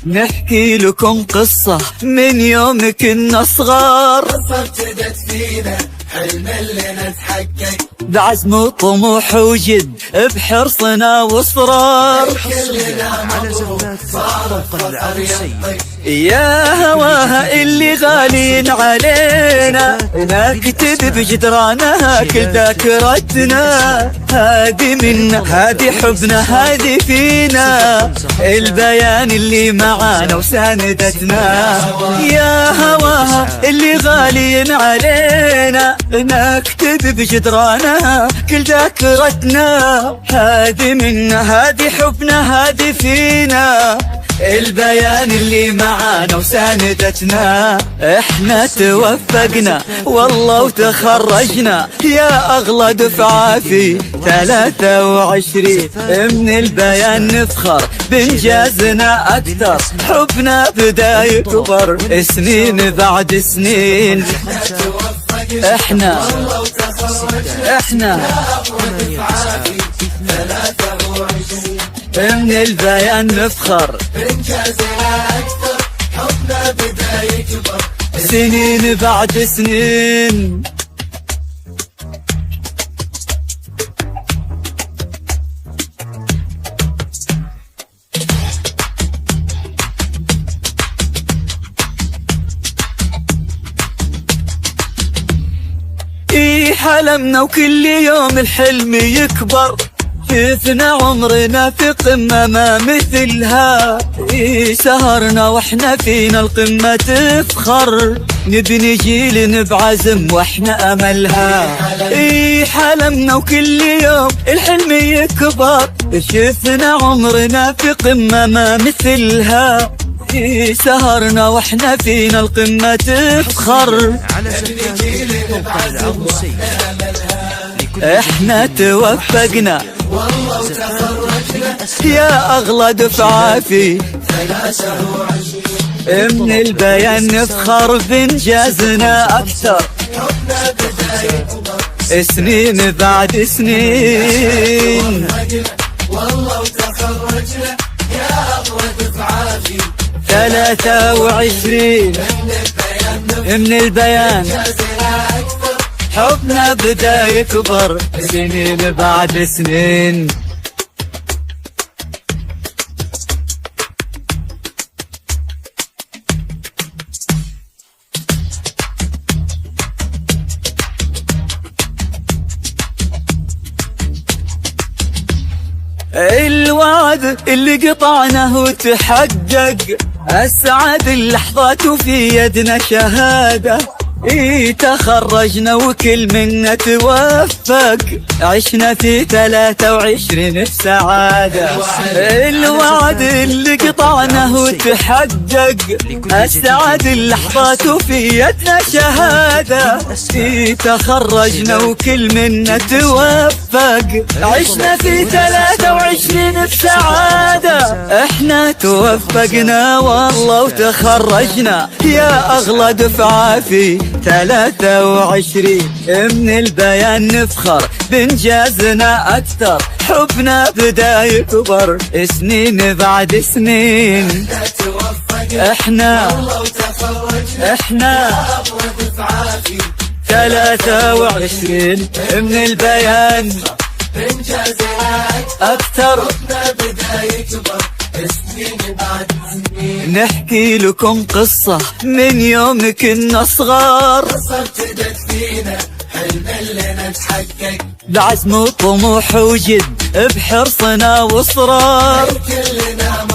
نحكي لكم قصة من يوم كنا صغار، قصة ابتدت فينا حلم اللي نتحقق بعزم وطموح وجد بحرصنا واصرار. كلنا على زلات فوق العروسي. يا هواها اللي غالين علينا نكتب بجدرانها كل ذاكرتنا، هذه منا هذه حبنا هذه فينا، البيان اللي معانا وساندتنا. يا هواها اللي غالين علينا نكتب بجدرانها كل ذاكرتنا، هذه منا هذه حبنا هذه فينا، البيان اللي معانا وساندتنا. احنا توفقنا والله وتخرجنا يا اغلى دفعة في 23، من البيان نفخر بانجازنا اكثر، حبنا بدا يكبر سنين بعد سنين. احنا من البيان نفخر بإنجازنا أكثر، حبنا بدا يكبر سنين بعد سنين. حلمنا وكل يوم الحلم يكبر، شفنا عمرنا في قمة ما مثلها، سهرنا واحنا فينا القمة تفخر، نبني جيل بعزم واحنا املها. حلمنا وكل يوم الحلم يكبر، شفنا عمرنا في قمة ما مثلها، سهرنا واحنا فينا القمة تفخر. على زلات فوق العروسي. احنا توفقنا والله وتخرجنا يا اغلى دفعة في 23، من البيان نفخر بانجازنا اكثر، حبنا بدا يكبر سنين بعد سنين. والله وتخرجنا يا أغلى دفعة في 23 من البيان أكثر، حبنا بدا يكبر سنين بعد سنين. الوعد اللي قطعناه وتحقق، أسعد اللحظات وفي يدنا شهادة، تخرجنا وكل منا توفق، عشنا في 23 في سعادة. الوعد اللي قطعناه وتحقق، أسعد اللحظات وفي يدنا شهادة، تخرجنا وكل منا توفق، عشنا في 23 في سعادة. احنا توفقنا والله وتخرجنا يا اغلى دفعة في 23، من البيان نفخر بانجازنا اكثر، حبنا بدا يكبر سنين بعد سنين. احنا أغلى دفعة في 23 من البيان بإنجازنا اكثر، حبنا بدا يكبر سنين بعد سنين. نحكي لكم قصة من يوم كنا صغار، قصة ابتدت فينا حلم اللي نتحقق بعزم وطموح وجد بحرصنا واصرار. كلنا